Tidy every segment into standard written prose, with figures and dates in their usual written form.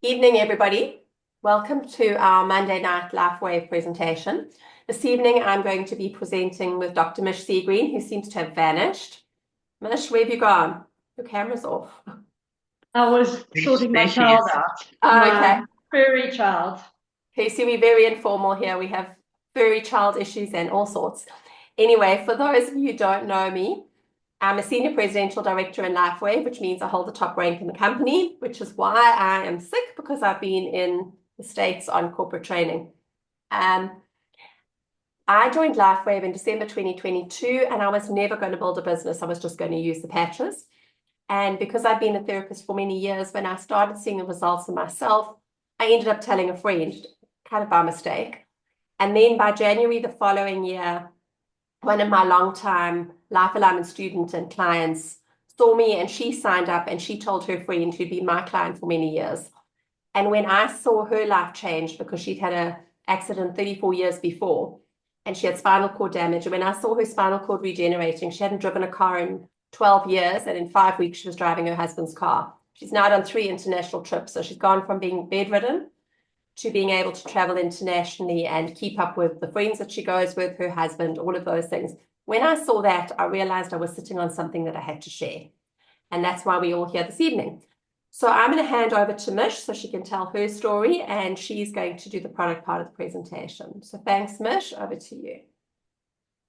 Evening, everybody. Welcome to our Monday night LifeWave presentation. This evening, I'm going to be presenting with Dr. Mich Seagreen, who seems to have vanished. Mich, where have you gone? Your camera's off. I was sorting my child out, Oh, okay. my furry child. Okay, so we're very informal here. We have furry child issues and all sorts. Anyway, for those of you who don't know me, I'm a senior presidential director in LifeWave, which means I hold the top rank in the company, which is why I am sick because I've been in the States on corporate training. I joined LifeWave in December 2022, and I was never going to build a business. I was just going to use the patches. And because I've been a therapist for many years, when I started seeing the results for myself, I ended up telling a friend, kind of by mistake. And then by January the following year, one of my longtime life alignment students and clients saw me, and she signed up, and she told her friend who'd been my client for many years. And when I saw her life change, because she'd had an accident 34 years before, and she had spinal cord damage, and when I saw her spinal cord regenerating, she hadn't driven a car in 12 years, and in 5 weeks she was driving her husband's car. She's now done 3 international trips, so she's gone from being bedridden to being able to travel internationally and keep up with the friends that she goes with, her husband, all of those things. When I saw that, I realized I was sitting on something that I had to share. And that's why we're all here this evening. So I'm going to hand over to Mich so she can tell her story, and she's going to do the product part of the presentation. So thanks, Mich. Over to you.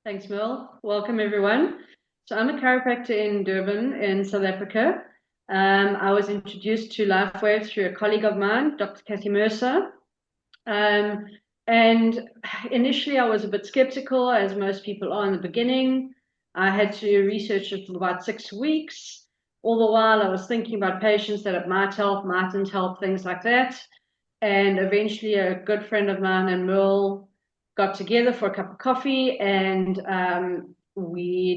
Thanks, Merle. Welcome, everyone. So I'm a chiropractor in Durban in South Africa. I was introduced to LifeWave through a colleague of mine, Dr. Kathy Mercer. And initially I was a bit skeptical, as most people are in the beginning. I had to research it for about 6 weeks. All the while I was thinking about patients that it might help, mightn't help, things like that. And eventually a good friend of mine and Merle got together for a cup of coffee, and I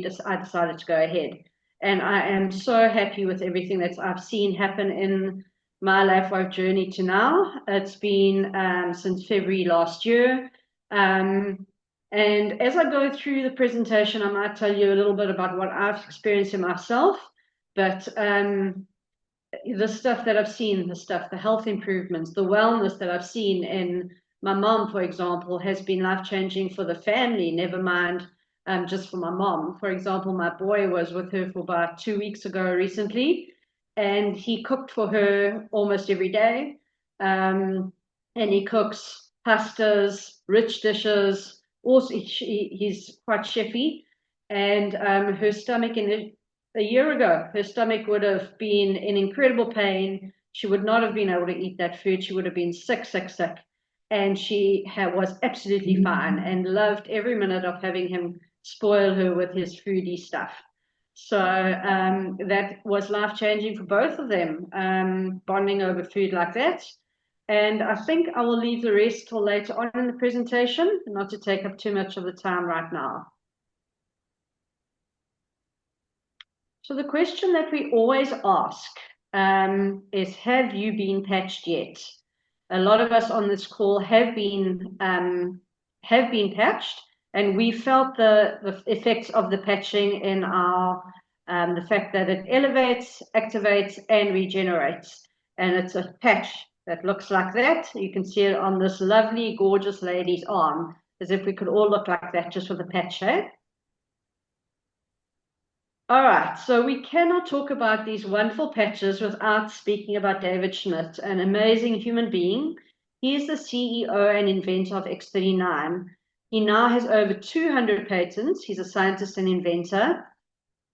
decided to go ahead. And I am so happy with everything that I've seen happen in my LifeWave journey to now. It's been since February last year. And as I go through the presentation, I might tell you a little bit about what I've experienced in myself. But the stuff that I've seen, the health improvements, the wellness that I've seen in my mom, for example, has been life-changing for the family, never mind just for my mom. For example, my boy was with her for about 2 weeks ago recently, and he cooked for her almost every day. And he cooks pastas, rich dishes. Also, he's quite chefy, and her stomach a year ago, her stomach would have been in incredible pain. She would not have been able to eat that food. She would have been sick, sick, sick. And she was absolutely fine and loved every minute of having him spoil her with his foodie stuff. So that was life-changing for both of them, bonding over food like that. And I think I will leave the rest till later on in the presentation, not to take up too much of the time right now. So the question that we always ask is, have you been patched yet? A lot of us on this call have been patched, and we felt the effects of the patching in our the fact that it elevates, activates, and regenerates. And it's a patch that looks like that. You can see it on this lovely, gorgeous lady's arm, as if we could all look like that just with a patch, eh? All right, so we cannot talk about these wonderful patches without speaking about David Schmidt, an amazing human being. He is the CEO and inventor of X39. He now has over 200 patents. He's a scientist and inventor.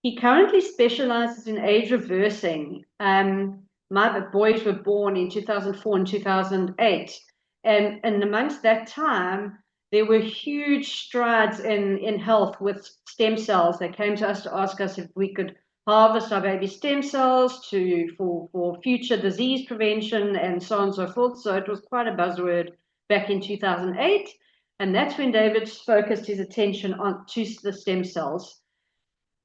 He currently specializes in age reversing. My boys were born in 2004 and 2008. And amongst that time, there were huge strides in health with stem cells. They came to us to ask us if we could harvest our baby stem cells for future disease prevention and so on and so forth. So it was quite a buzzword back in 2008. And that's when David focused his attention on to the stem cells.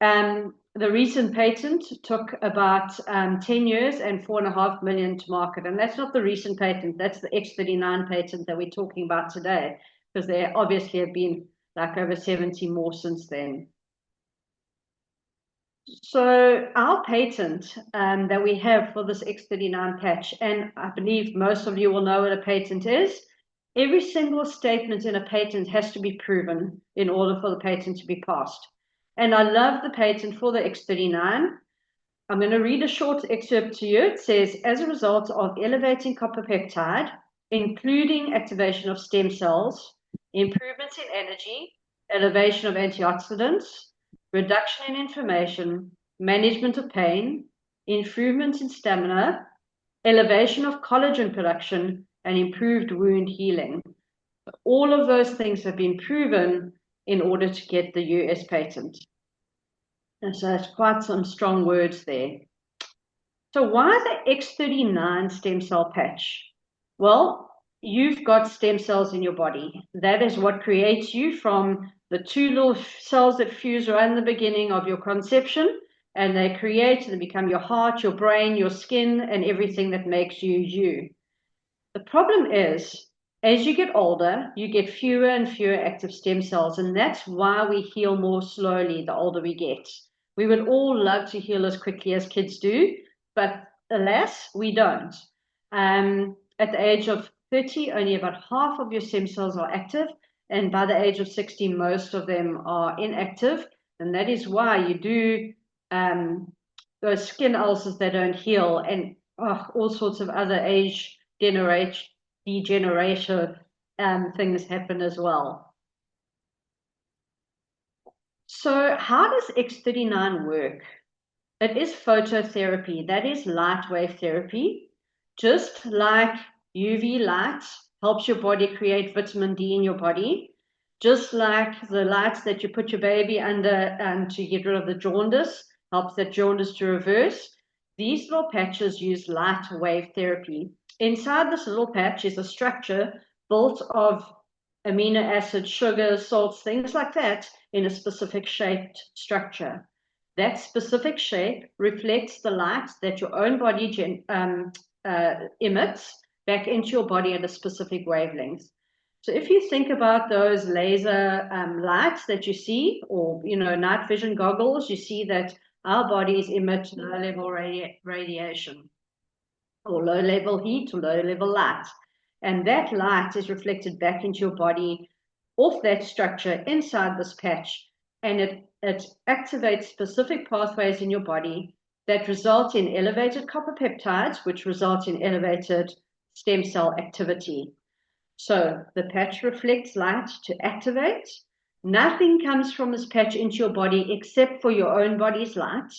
The recent patent took about 10 years and 4.5 million to market. And that's not the recent patent, that's the X39 patent that we're talking about today, because there obviously have been like over 70 more since then. So our patent that we have for this X39 patch, and I believe most of you will know what a patent is, every single statement in a patent has to be proven in order for the patent to be passed. And I love the patent for the X39. I'm going to read a short excerpt to you. It says, as a result of elevating copper peptide, including activation of stem cells, improvements in energy, elevation of antioxidants, reduction in inflammation, management of pain, improvements in stamina, elevation of collagen production, and improved wound healing. All of those things have been proven in order to get the US patent. And so it's quite some strong words there. So why the X39 stem cell patch? Well, you've got stem cells in your body. That is what creates you from the two little cells that fuse right in the beginning of your conception, and they create and become your heart, your brain, your skin, and everything that makes you you. The problem is, as you get older, you get fewer and fewer active stem cells, and that's why we heal more slowly the older we get. We would all love to heal as quickly as kids do, but alas, we don't. At the age of 30, only about half of your stem cells are active, and by the age of 60, most of them are inactive, and that is why you do those skin ulcers that don't heal, and all sorts of other age degeneration things happen as well. So how does X39 work? It is phototherapy, that is light wave therapy. Just like UV light helps your body create vitamin D in your body, just like the lights that you put your baby under to get rid of the jaundice, helps that jaundice to reverse. These little patches use light wave therapy. Inside this little patch is a structure built of amino acids, sugars, salts, things like that in a specific shaped structure. That specific shape reflects the light that your own body emits back into your body at a specific wavelength. So if you think about those laser lights that you see, or night vision goggles, you see that our bodies emit low-level radiation, or low-level heat, or low-level light. And that light is reflected back into your body off that structure inside this patch, and it activates specific pathways in your body that result in elevated copper peptides, which result in elevated stem cell activity. So the patch reflects light to activate. Nothing comes from this patch into your body except for your own body's light.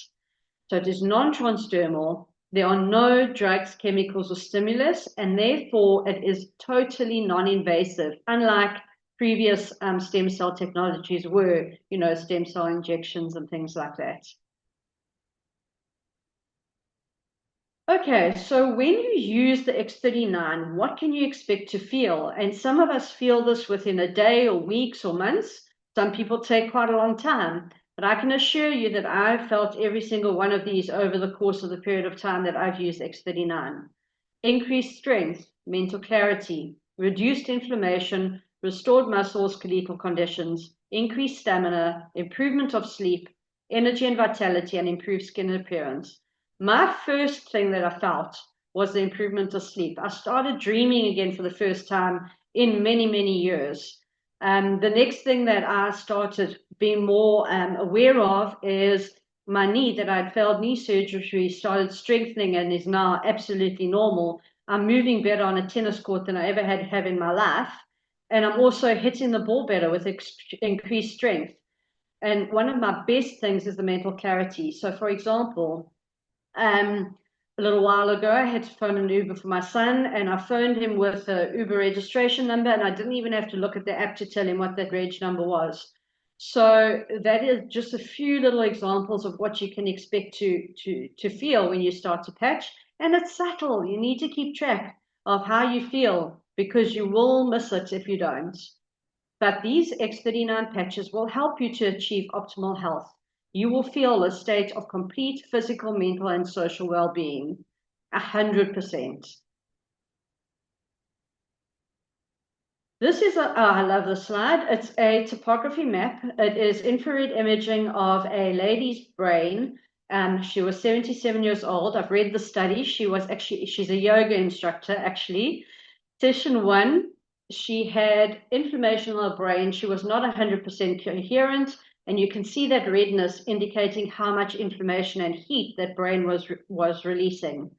So it is non-transdermal. There are no drugs, chemicals, or stimulus, and therefore it is totally non-invasive, unlike previous stem cell technologies were, stem cell injections and things like that. Okay, so when you use the X39, what can you expect to feel? And some of us feel this within a day or weeks or months. Some people take quite a long time. But I can assure you that I've felt every single one of these over the course of the period of time that I've used X39. Increased strength, mental clarity, reduced inflammation, restored muscle skeletal conditions, increased stamina, improvement of sleep, energy and vitality, and improved skin appearance. My first thing that I felt was the improvement of sleep. I started dreaming again for the first time in many, many years. The next thing that I started being more aware of is my knee, that I'd failed knee surgery, started strengthening and is now absolutely normal. I'm moving better on a tennis court than I ever had have in my life. And I'm also hitting the ball better with increased strength. And one of my best things is the mental clarity. So for example, a little while ago, I had to phone an Uber for my son, and I phoned him with a Uber registration number, and I didn't even have to look at the app to tell him what that reg number was. So that is just a few little examples of what you can expect to feel when you start to patch. And it's subtle. You need to keep track of how you feel, because you will miss it if you don't. But these X39 patches will help you to achieve optimal health. You will feel a state of complete physical, mental, and social well-being, 100%. This is I love this slide. It's a topography map. It is infrared imaging of a lady's brain. She was 77 years old. I've read the study. She's a yoga instructor, actually. Session 1, she had inflammation in her brain. She was not 100% coherent, and you can see that redness indicating how much inflammation and heat that brain was releasing.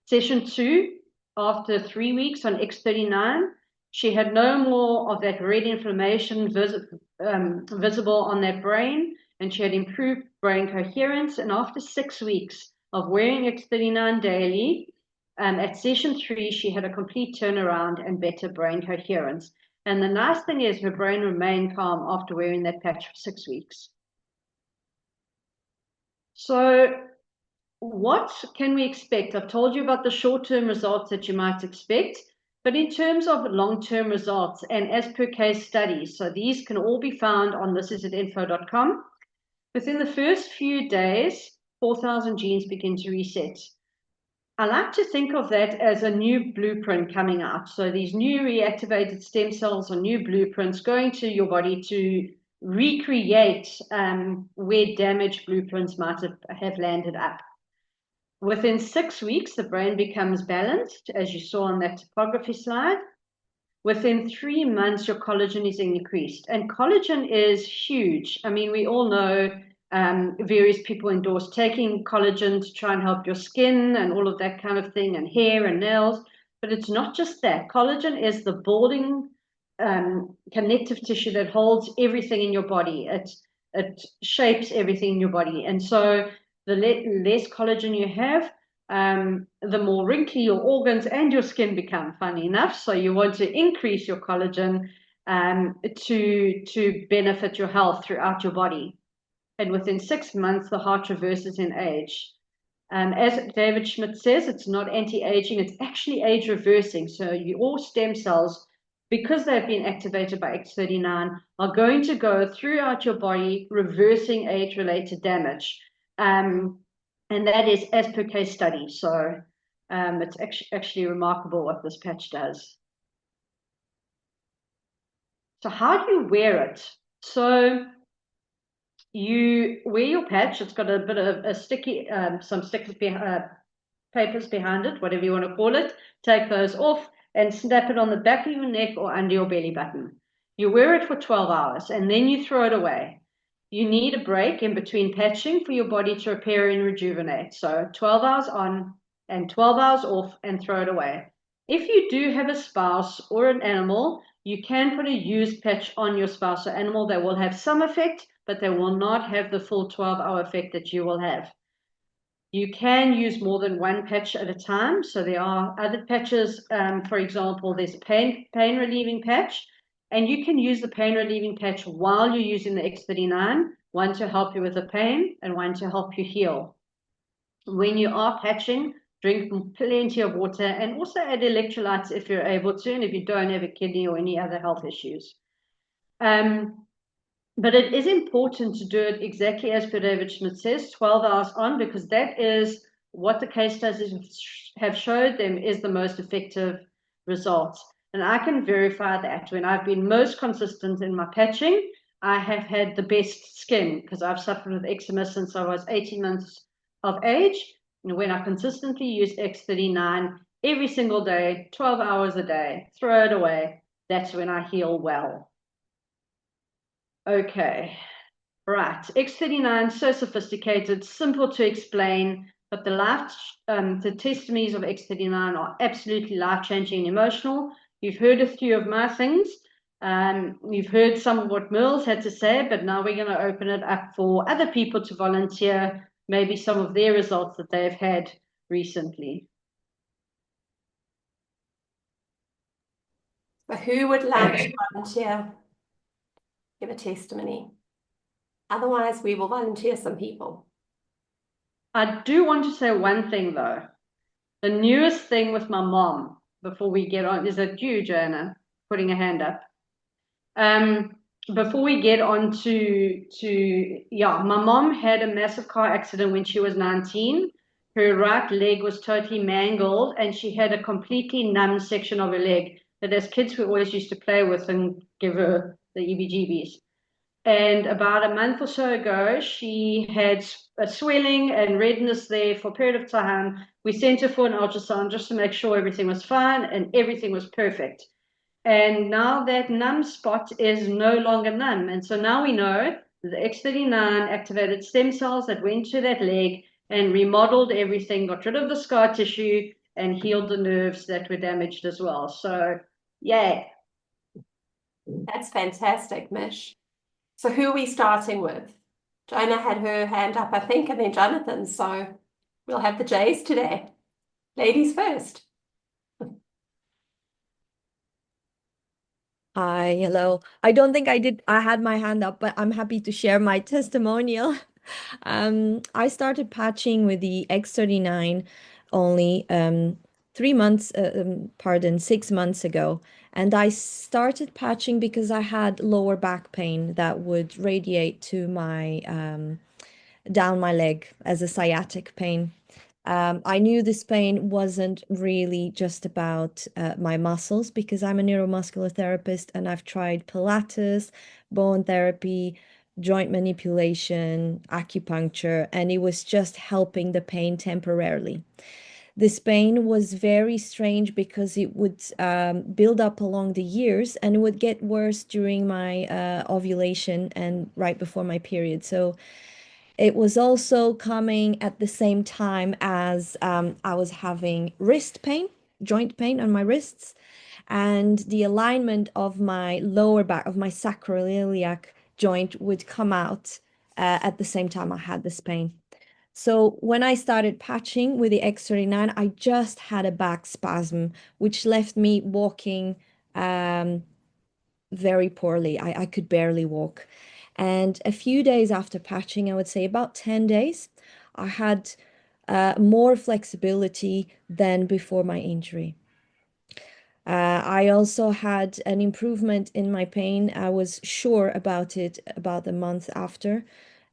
Session 2, after 3 weeks on X39, she had no more of that red inflammation visible on that brain, and she had improved brain coherence. And after 6 weeks of wearing X39 daily, at session 3, she had a complete turnaround and better brain coherence. And the nice thing is her brain remained calm after wearing that patch for 6 weeks. So what can we expect? I've told you about the short-term results that you might expect, but in terms of long-term results and as per case studies, so these can all be found on thisisit.info.com. Within the first few days, 4,000 genes begin to reset. I like to think of that as a new blueprint coming out. So these new reactivated stem cells or new blueprints going to your body to recreate where damaged blueprints might have landed up. Within 6 weeks, the brain becomes balanced, as you saw on that topography slide. Within 3 months, your collagen is increased. And collagen is huge. I mean, we all know various people endorse taking collagen to try and help your skin and all of that kind of thing, and hair and nails. But it's not just that. Collagen is the building connective tissue that holds everything in your body. It shapes everything in your body. And so the less collagen you have, the more wrinkly your organs and your skin become, funny enough. So you want to increase your collagen to benefit your health throughout your body. And within 6 months, the heart reverses in age. As David Schmidt says, it's not anti-aging, it's actually age reversing. So your stem cells, because they've been activated by X39, are going to go throughout your body, reversing age-related damage. And that is as per case study. So it's actually remarkable what this patch does. So how do you wear it? So you wear your patch. It's got a bit of a sticky, some stickers papers behind it, whatever you want to call it. Take those off and snap it on the back of your neck or under your belly button. You wear it for 12 hours and then you throw it away. You need a break in between patching for your body to repair and rejuvenate. So 12 hours on and 12 hours off and throw it away. If you do have a spouse or an animal, you can put a used patch on your spouse or animal that will have some effect, but they will not have the full 12-hour effect that you will have. You can use more than one patch at a time. So there are other patches. For example, there's a pain relieving patch, and you can use the pain relieving patch while you're using the X39, one to help you with the pain and one to help you heal. When you are patching, drink plenty of water and also add electrolytes if you're able to, and if you don't have a kidney or any other health issues. But it is important to do it exactly as per David Schmidt says, 12 hours on, because that is what the case studies have showed them is the most effective results. And I can verify that when I've been most consistent in my patching, I have had the best skin because I've suffered with eczema since I was 18 months of age. And when I consistently use X39 every single day, 12 hours a day, throw it away, that's when I heal well. Okay, right. X39, so sophisticated, simple to explain, but the testimonies of X39 are absolutely life-changing and emotional. You've heard a few of my things. You've heard some of what Merle's had to say, but now we're going to open it up for other people to volunteer, maybe some of their results that they've had recently. So who would like to volunteer? Give a testimony. Otherwise, we will volunteer some people. I do want to say one thing though. The newest thing with my mom, before we get on, is that you, Joanna, putting a hand up? Before we get on my mom had a massive car accident when she was 19. Her right leg was totally mangled and she had a completely numb section of her leg. that as kids we always used to play with and give her the EBGBs. And about a month or so ago, she had a swelling and redness there for a period of time. We sent her for an ultrasound just to make sure everything was fine, and everything was perfect. And now that numb spot is no longer numb. And so now we know the X39 activated stem cells that went to that leg and remodeled everything, got rid of the scar tissue, and healed the nerves that were damaged as well. So, yeah. That's fantastic, Mish. So who are we starting with? Jonah had her hand up, I think, and then Jonathan. So we'll have the Jays today. Ladies first. Hi, hello. I don't think I had my hand up, but I'm happy to share my testimonial. I started patching with the X39 only 3 months, pardon, 6 months ago. And I started patching because I had lower back pain that would radiate to my down my leg as a sciatic pain. I knew this pain wasn't really just about my muscles because I'm a neuromuscular therapist and I've tried Pilates, bone therapy, joint manipulation, acupuncture, and it was just helping the pain temporarily. This pain was very strange because it would build up along the years and it would get worse during my ovulation and right before my period. So it was also coming at the same time as I was having wrist pain, joint pain on my wrists, and the alignment of my lower back, of my sacroiliac joint would come out at the same time I had this pain. So when I started patching with the X39, I just had a back spasm, which left me walking very poorly. I could barely walk. And a few days after patching, I would say about 10 days, I had more flexibility than before my injury. I also had an improvement in my pain. I was sure about it about a month after,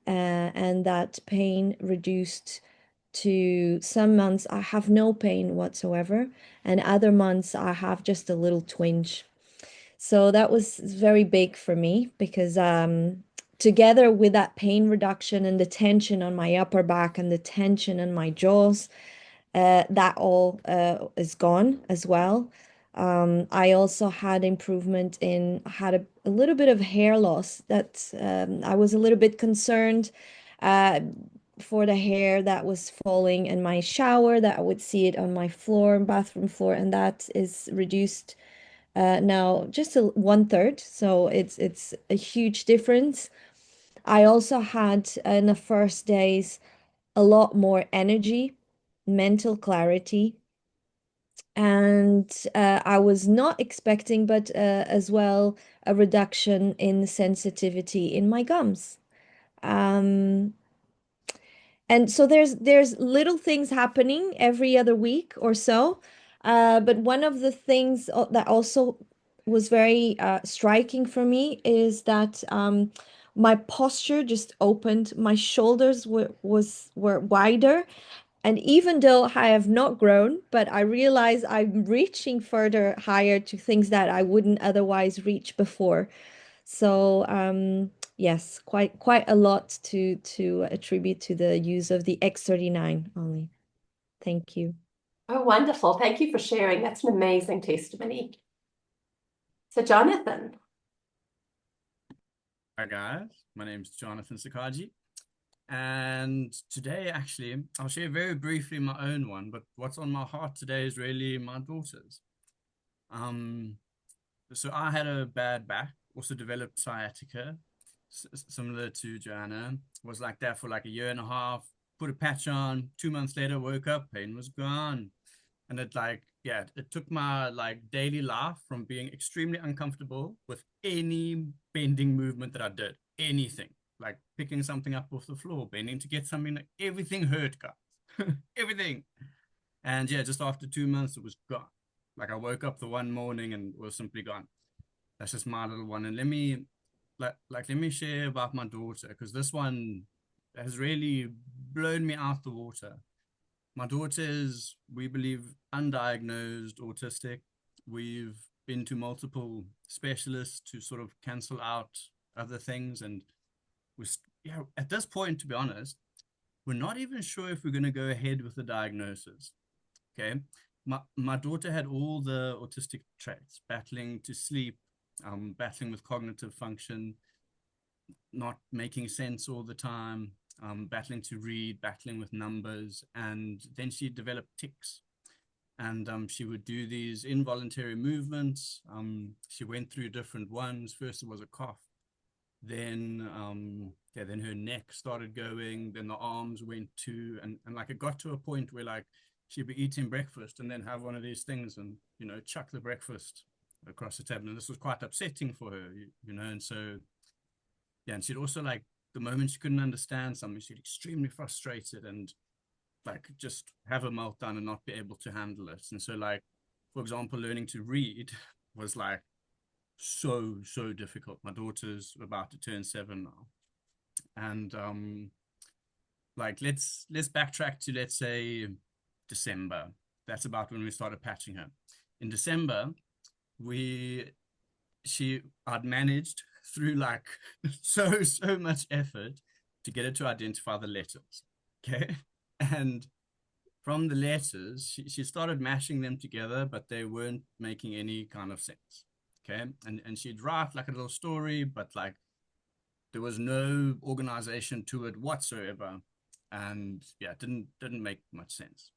and that pain reduced to some months I have no pain whatsoever, and other months I have just a little twinge. So that was very big for me because together with that pain reduction and the tension on my upper back and the tension in my jaws, that all is gone as well. I also had improvement in, had a little bit of hair loss that I was a little bit concerned uh, for the hair that was falling in my shower, that I would see it on my floor, bathroom floor, and that is reduced now just a 1/3, so it's a huge difference. I also had in the first days a lot more energy, mental clarity, and I was not expecting, but as well a reduction in sensitivity in my gums. Um, and so there's little things happening every other week or so. But one of the things that also was very striking for me is that my posture just opened. My shoulders were wider. And even though I have not grown, but I realize I'm reaching further higher to things that I wouldn't otherwise reach before. So yes, quite a lot to attribute to the use of the X39 only. Thank you. Oh, wonderful. Thank you for sharing. That's an amazing testimony. So Jonathan. Hi guys, my name is Jonathan Sakaji, and today actually I'll share very briefly my own one, but what's on my heart today is really my daughter's. So I had a bad back, also developed sciatica, similar to Joanna. Was like that for like a year and a half. Put a patch on. 2 months later, woke up, pain was gone, and it like yeah, it took my like daily life from being extremely uncomfortable with any bending movement that I did, anything like picking something up off the floor, bending to get something. Like, everything hurt, guys, everything. And yeah, just after 2 months, it was gone. Like I woke up the one morning and it was simply gone. That's just my little one. And let me share about my daughter because this one has really blown me out the water. My daughter is, we believe, undiagnosed autistic. We've been to multiple specialists to sort of cancel out other things. And yeah, at this point, to be honest, we're not even sure if we're going to go ahead with the diagnosis. Okay. My daughter had all the autistic traits, battling to sleep, battling with cognitive function, not making sense all the time, battling to read, battling with numbers. And then she developed tics. And she would do these involuntary movements. She went through different ones. First, it was a cough. Then, then her neck started going. Then the arms went too. And like it got to a point where like she'd be eating breakfast and then have one of these things and, you know, chuck the breakfast across the table. And this was quite upsetting for her, you know. And so, yeah, and she'd also like the moment she couldn't understand something, she'd extremely frustrated and like just have a meltdown and not be able to handle it. And so like, for example, learning to read was like so difficult. My daughter's about to turn 7 now. And like let's backtrack to, let's say, December. That's about when we started patching her. In December, I'd managed through like so much effort to get her to identify the letters. Okay. And from the letters, she started mashing them together, but they weren't making any kind of sense. Okay. And she'd write like a little story, but like there was no organization to it whatsoever. And yeah, it didn't make much sense.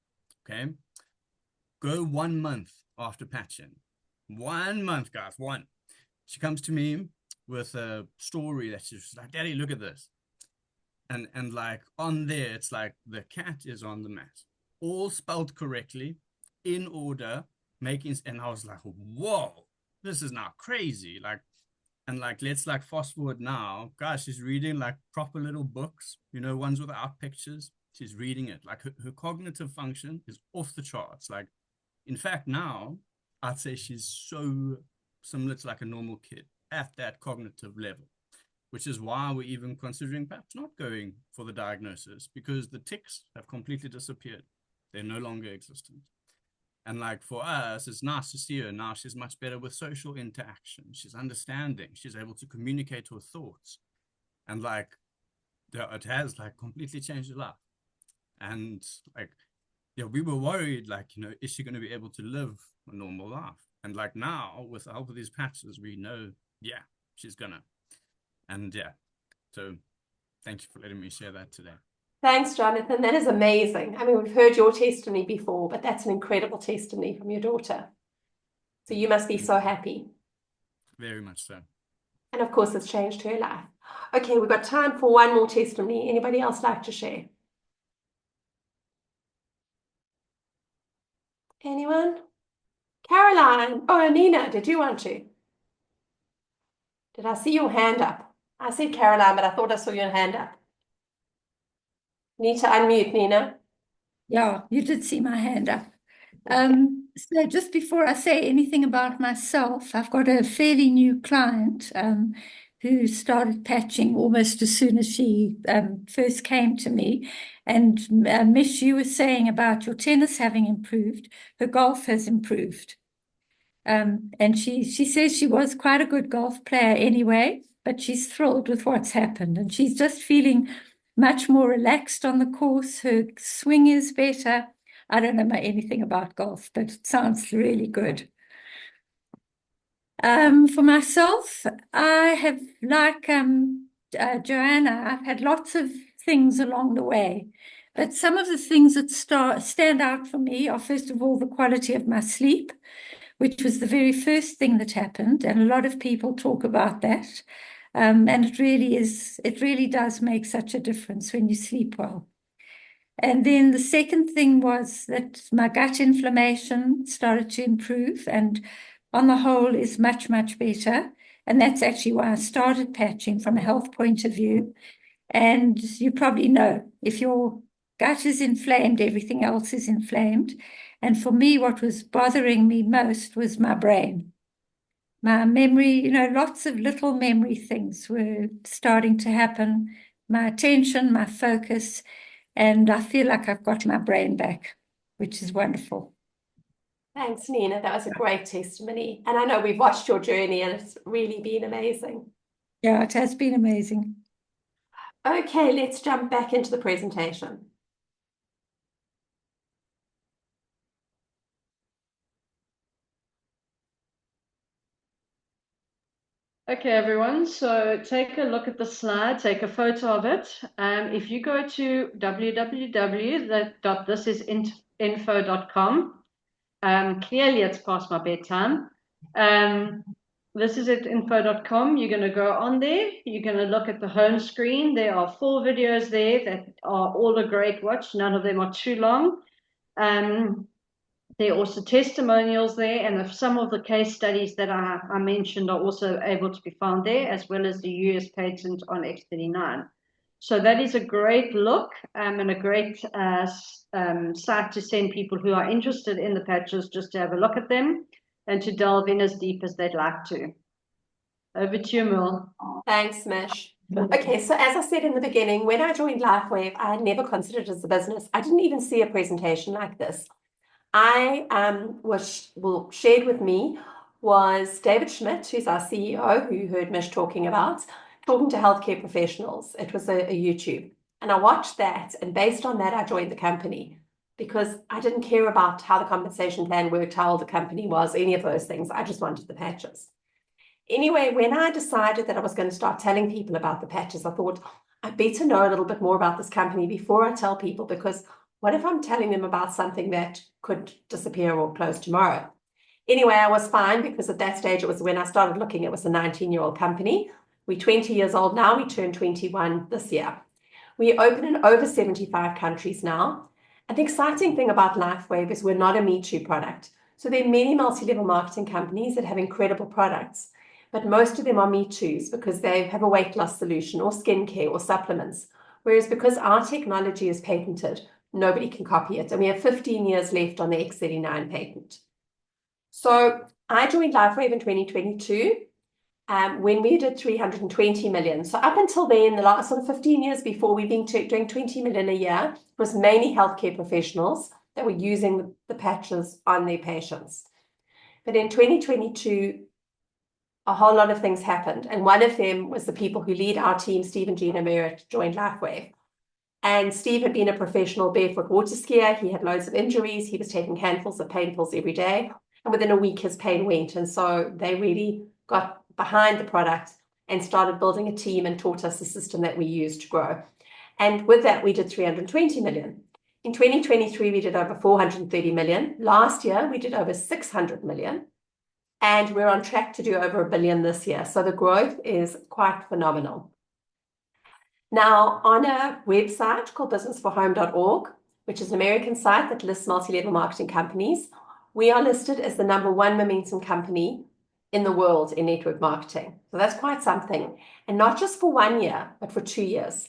Okay. Go 1 month after patching. 1 month, guys, one. She comes to me with a story that she's like, Daddy, look at this. And like on there, it's like the cat is on the mat, all spelled correctly, in order, and I was like, whoa, this is now crazy. Like, and like, let's like fast forward now, guys, she's reading like proper little books, you know, ones without pictures. She's reading it. Like her cognitive function is off the charts. Like, in fact, now I'd say she's so similar to like a normal kid at that cognitive level, which is why we're even considering perhaps not going for the diagnosis, because the tics have completely disappeared. They're no longer existent. And like for us, it's nice to see her now. She's much better with social interaction. She's understanding. She's able to communicate her thoughts. And like, it has like completely changed her life. And like, yeah, we were worried, like, you know, is she going to be able to live a normal life? And like now, with the help of these patches, we know, yeah, she's gonna. And yeah, so thank you for letting me share that today. Thanks, Jonathan. That is amazing. I mean, we've heard your testimony before, but that's an incredible testimony from your daughter. So you must be so happy. Very much so. And of course, it's changed her life. Okay, we've got time for one more testimony. Anybody else like to share? Anyone? Caroline. Oh, Nina, did you want to? Did I see your hand up? I said Caroline, but I thought I saw your hand up. Need to unmute, Nina. Yeah, you did see my hand up. So just before I say anything about myself, I've got a fairly new client who started patching almost as soon as she first came to me. And Mich, you were saying about your tennis having improved. Her golf has improved. And she says she was quite a good golf player anyway, but she's thrilled with what's happened. And she's just feeling much more relaxed on the course. Her swing is better. I don't know anything about golf, but it sounds really good. For myself, I have, like Joanna, I've had lots of things along the way. But some of the things that stand out for me are, first of all, the quality of my sleep, which was the very first thing that happened. And a lot of people talk about that. And it really does make such a difference when you sleep well. And then the second thing was that my gut inflammation started to improve and on the whole is much, much better. And that's actually why I started patching from a health point of view. And you probably know, if your gut is inflamed, everything else is inflamed. And for me, what was bothering me most was my brain. My memory, lots of little memory things were starting to happen. My attention, my focus, and I feel like I've got my brain back, which is wonderful. Thanks, Nina. That was a great testimony. And I know we've watched your journey and it's really been amazing. Yeah, it has been amazing. Okay, let's jump back into the presentation. Okay, everyone, so take a look at the slide, take a photo of it. If you go to www.thisisinfo.com, clearly it's past my bedtime. Thisisinfo.com, you're going to go on there, you're going to look at the home screen. There are 4 videos there that are all a great watch. None of them are too long. There are also testimonials there, and some of the case studies that I mentioned are also able to be found there, as well as the US patent on X39. So that is a great look and a great site to send people who are interested in the patches just to have a look at them and to delve in as deep as they'd like to. Over to you, Merle. Thanks, Mich. Okay, so as I said in the beginning, when I joined LifeWave, I had never considered it as a business. I didn't even see a presentation like this. Shared with me was David Schmidt, who's our CEO, who you heard Mich talking about, talking to healthcare professionals. It was a YouTube. And I watched that, and based on that, I joined the company because I didn't care about how the compensation plan worked, how old the company was, any of those things. I just wanted the patches. Anyway, when I decided that I was going to start telling people about the patches, I thought I'd better know a little bit more about this company before I tell people, because what if I'm telling them about something that could disappear or close tomorrow? Anyway, I was fine, because at that stage, it was when I started looking, it was a 19-year-old company. We're 20 years old now. We turned 21 this year. We open in over 75 countries now. And the exciting thing about LifeWave is we're not a Me Too product. So there are many multi-level marketing companies that have incredible products, but most of them are Me Too's because they have a weight loss solution or skincare or supplements. Whereas because our technology is patented, nobody can copy it. And we have 15 years left on the X39 patent. So I joined LifeWave in 2022 when we did 320 million. So up until then, the last sort of 15 years before, we've been doing 20 million a year. It was mainly healthcare professionals that were using the patches on their patients. But in 2022, a whole lot of things happened. And one of them was the people who lead our team, Steve and Gina Merritt, joined LifeWave. And Steve had been a professional barefoot water skier. He had loads of injuries. He was taking handfuls of pain pills every day. And within a week, his pain went. And so they really got behind the product and started building a team and taught us the system that we use to grow. And with that, we did 320 million. In 2023, we did over 430 million. Last year, we did over 600 million. And we're on track to do over 1 billion this year. So the growth is quite phenomenal. Now, on a website called businessforhome.org, which is an American site that lists multi-level marketing companies, we are listed as the #1 momentum company in the world in network marketing. So that's quite something. And not just for 1 year, but for 2 years.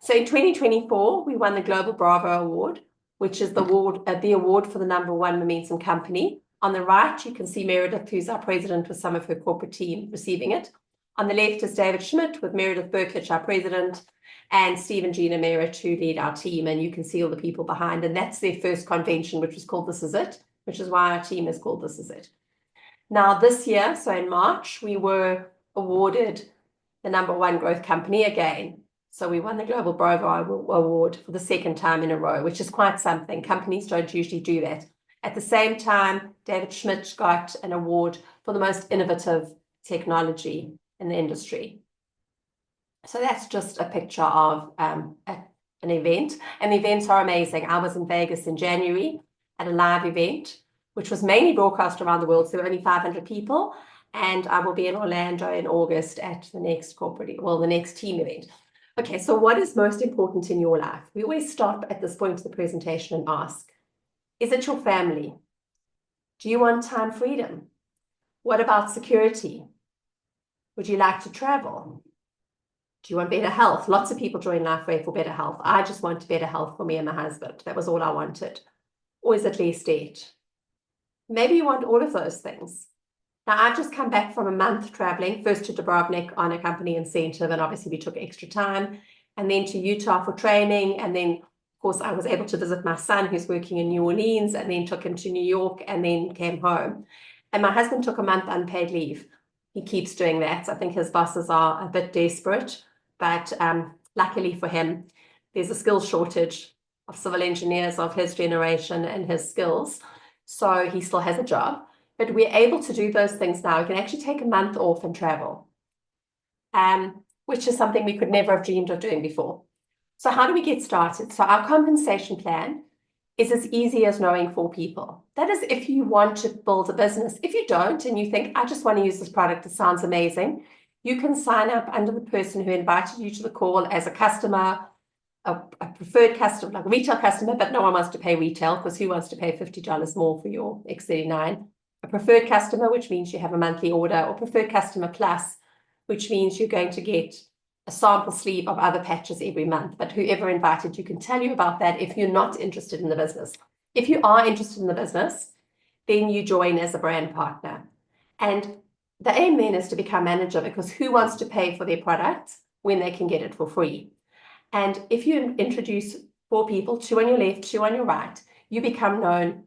So in 2024, we won the Global Bravo Award, which is the award for the #1 momentum company. On the right, you can see Meredith, who's our president, with some of her corporate team receiving it. On the left is David Schmidt with Meredith Burkich, our president, and Steve and Gina Merritt, who lead our team. And you can see all the people behind. And that's their first convention, which was called This Is It, which is why our team is called This Is It. Now, this year, so in March, we were awarded the #1 growth company again. So we won the Global Bravo Award for the 2nd time in a row, which is quite something. Companies don't usually do that. At the same time, David Schmidt got an award for the most innovative technology in the industry. So that's just a picture of an event. And the events are amazing. I was in Vegas in January at a live event, which was mainly broadcast around the world. So there were only 500 people. And I will be in Orlando in August at the next the next team event. Okay, so what is most important in your life? We always stop at this point of the presentation and ask, is it your family? Do you want time freedom? What about security? Would you like to travel? Do you want better health? Lots of people join LifeWave for better health. I just want better health for me and my husband. That was all I wanted. Or is it less debt? Maybe you want all of those things. Now, I've just come back from a month traveling, first to Dubrovnik on a company incentive, and obviously we took extra time, and then to Utah for training, and then Of course, I was able to visit my son who's working in New Orleans, and then took him to New York, and then came home. And my husband took a month unpaid leave. He keeps doing that. I think his bosses are a bit desperate, but luckily for him, there's a skills shortage of civil engineers of his generation and his skills. So he still has a job. But we're able to do those things now. We can actually take a month off and travel, which is something we could never have dreamed of doing before. So how do we get started? So our compensation plan is as easy as knowing 4 people. That is if you want to build a business. If you don't, and you think, I just want to use this product, it sounds amazing, you can sign up under the person who invited you to the call as a customer, a preferred customer, like a retail customer, but no one wants to pay retail, because who wants to pay $50 more for your X39? A preferred customer, which means you have a monthly order, or preferred customer plus, which means you're going to get a sample sleeve of other patches every month. But whoever invited you can tell you about that if you're not interested in the business. If you are interested in the business, then you join as a brand partner. And the aim then is to become manager, because who wants to pay for their product when they can get it for free? And if you introduce 4 people, 2 on your left, 2 on your right, you become known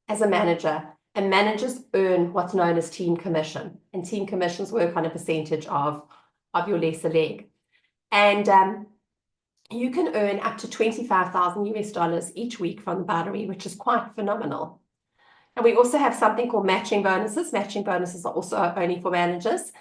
as a manager. And managers earn what's known as team commission. And team commissions work on a percentage of your lesser leg. And you can earn up to $25,000 each week from the Boundary, which is quite phenomenal. And we also have something called matching bonuses. Matching bonuses are also only for managers.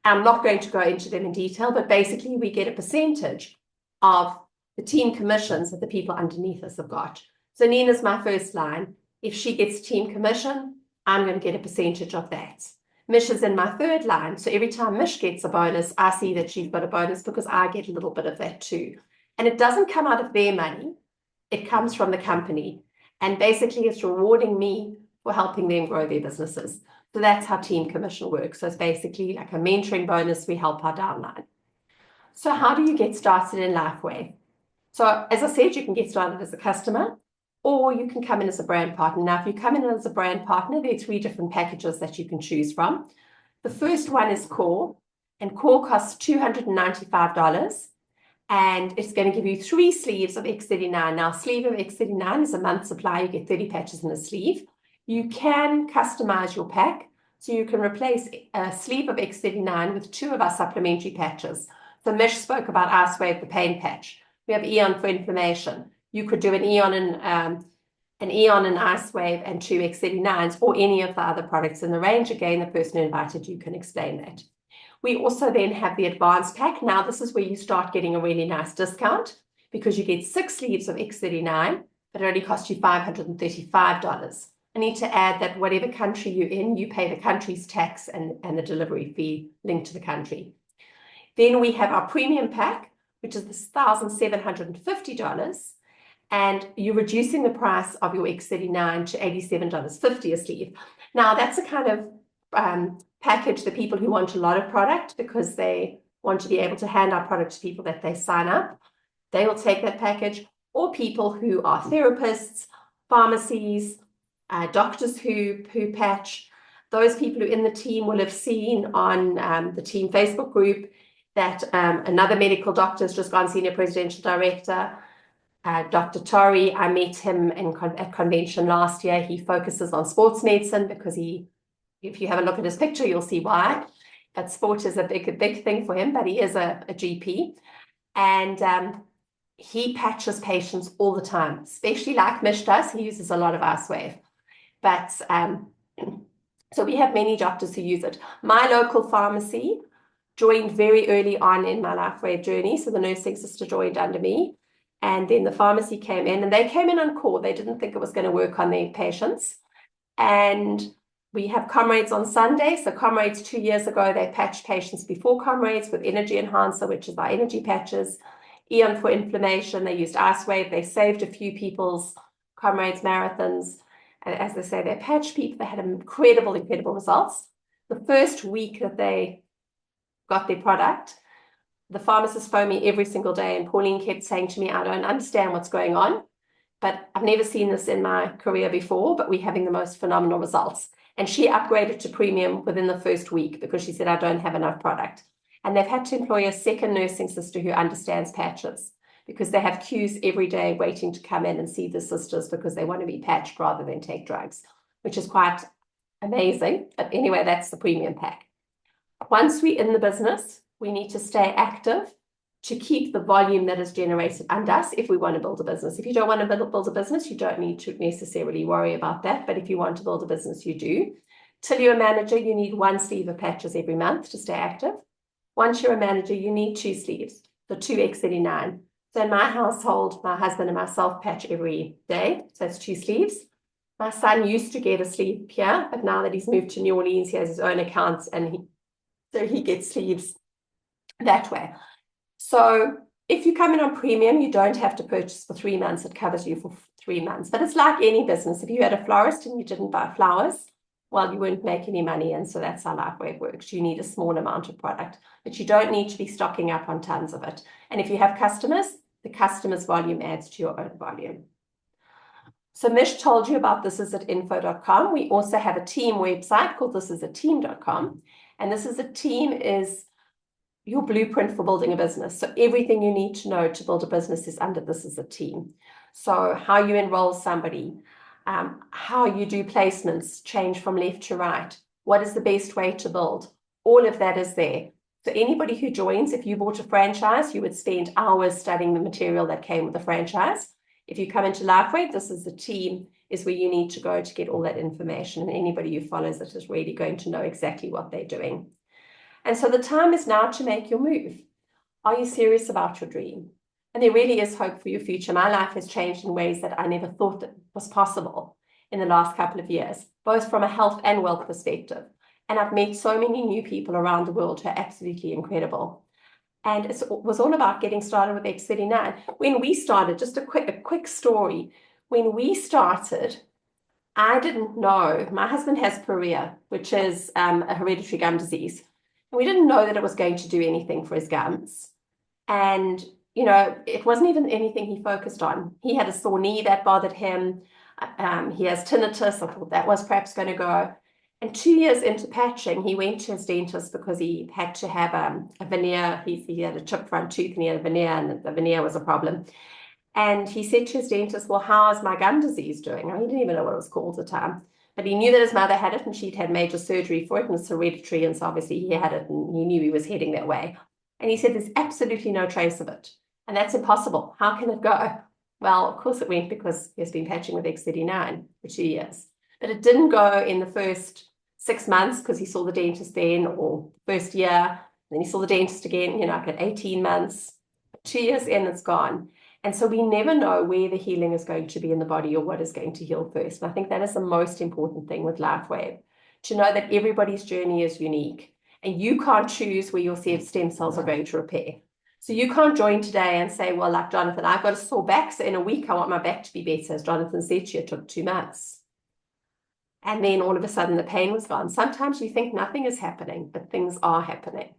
I'm not going to go into them in detail, but basically we get a percentage of the team commissions that the people underneath us have got. So Nina's my first line. If she gets team commission, I'm going to get a percentage of that. Mich is in my third line. So every time Mich gets a bonus, I see that she's got a bonus, because I get a little bit of that too. And it doesn't come out of their money. It comes from the company. And basically it's rewarding me for helping them grow their businesses. So that's how team commission works. So it's basically like a mentoring bonus. We help our downline. So how do you get started in Lifeway? So as I said, you can get started as a customer, or you can come in as a brand partner. Now, if you come in as a brand partner, there are 3 different packages that you can choose from. The first one is Core, and Core costs $295, and it's going to give you 3 sleeves of X39. Now, a sleeve of X39 is a month's supply. You get 30 patches in a sleeve. You can customize your pack, so you can replace a sleeve of X39 with 2 of our supplementary patches. So Mich spoke about Icewave, the pain patch. We have Eon for inflammation. You could do an Eon and Icewave and 2 X39s, or any of the other products in the range. Again, the person who invited you can explain that. We also then have the advanced pack. Now, this is where you start getting a really nice discount, because you get 6 sleeves of X39, but it only costs you $535. I need to add that whatever country you're in, you pay the country's tax and the delivery fee linked to the country. Then we have our premium pack, which is $1,750. And you're reducing the price of your X39 to $87.50 a sleeve. Now, that's a kind of package that people who want a lot of product, because they want to be able to hand out product to people that they sign up, they will take that package. Or people who are therapists, pharmacies, doctors who patch. Those people who in the team will have seen on the team Facebook group that another medical doctor has just gone senior presidential director. Dr. Tori, I met him at convention last year. He focuses on sports medicine, because if you have a look at his picture, you'll see why. But sport is a big thing for him, but he is a GP. And he patches patients all the time, especially like Mich does. He uses a lot of Icewave. But so we have many doctors who use it. My local pharmacy joined very early on in my Lifewave journey. So the nursing sister joined under me. And then the pharmacy came in, and they came in on Core. They didn't think it was going to work on their patients. And we have Comrades on Sunday. So Comrades 2 years ago, they patched patients before Comrades with Energy Enhancer, which is our energy patches. Eon for inflammation. They used Icewave. They saved a few people's Comrades marathons. And as they say, they patched people. They had incredible results. The first week that they got their product, the pharmacist phoned me every single day, and Pauline kept saying to me, I don't understand what's going on, but I've never seen this in my career before, but we're having the most phenomenal results. And she upgraded to premium within the first week, because she said, I don't have enough product. And they've had to employ a second nursing sister who understands patches. because they have queues every day waiting to come in and see the sisters because they want to be patched rather than take drugs, which is quite amazing. But anyway, that's the premium pack. Once we're in the business, we need to stay active to keep the volume that is generated under us if we want to build a business. If you don't want to build a business, you don't need to necessarily worry about that. But if you want to build a business, you do. Till you're a manager, you need 1 sleeve of patches every month to stay active. Once you're a manager, you need 2 sleeves, so 2 X39. So in my household, my husband and myself patch every day, so it's 2 sleeves. My son used to get a sleeve here, but now that he's moved to New Orleans, he has his own accounts, and he gets sleeves that way. So if you come in on premium, you don't have to purchase for 3 months. It covers you for 3 months. But it's like any business. If you had a florist and you didn't buy flowers, well, you wouldn't make any money. And so that's how LifeWave works. You need a small amount of product, but you don't need to be stocking up on tons of it. And if you have customers, the customer's volume adds to your own volume. So Mich told you about thisisatinfo.com. We also have a team website called thisisateam.com. And This Is a Team is your blueprint for building a business. So everything you need to know to build a business is under This Is a Team. So how you enroll somebody, how you do placements, change from left to right, what is the best way to build, all of that is there. So anybody who joins, if you bought a franchise, you would spend hours studying the material that came with the franchise. If you come into LifeWave, This Is the Team is where you need to go to get all that information, and anybody who follows it is really going to know exactly what they're doing. And so the time is now to make your move. Are you serious about your dream? And there really is hope for your future. My life has changed in ways that I never thought that was possible in the last couple of years, both from a health and wealth perspective. And I've met so many new people around the world who are absolutely incredible. And it was all about getting started with X39. When we started, just a quick story. When we started, I didn't know. My husband has pyorrhea, which is a hereditary gum disease. And we didn't know that it was going to do anything for his gums. And, you know, it wasn't even anything he focused on. He had a sore knee that bothered him. He has tinnitus. I thought that was perhaps going to go. And 2 years into patching, he went to his dentist because he had to have a veneer. He had a chipped front tooth and he had a veneer, and the veneer was a problem. And he said to his dentist, well, how is my gum disease doing? He didn't even know what it was called at the time. But he knew that his mother had it and she'd had major surgery for it, and it's hereditary, and so obviously he had it and he knew he was heading that way. And he said there's absolutely no trace of it. And that's impossible. How can it go? Well, of course it went, because he's been patching with X39 for 2 years. But it didn't go in the first 6 months because he saw the dentist then, or first year. Then he saw the dentist again, you know, like at 18 months. 2 years in, it's gone. And so we never know where the healing is going to be in the body or what is going to heal first. And I think that is the most important thing with LifeWave, to know that everybody's journey is unique and you can't choose where your stem cells are going to repair. So you can't join today and say, well, like Jonathan, I've got a sore back, so in a week I want my back to be better. As Jonathan said to you, it took 2 months. And then all of a sudden the pain was gone. Sometimes you think nothing is happening, but things are happening.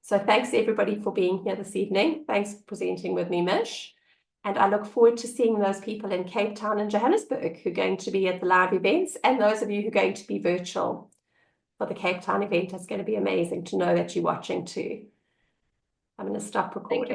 So thanks everybody for being here this evening. Thanks for presenting with me, Mich. And I look forward to seeing those people in Cape Town and Johannesburg who are going to be at the live events, and those of you who are going to be virtual for the Cape Town event. It's going to be amazing to know that you're watching too. I'm going to stop recording.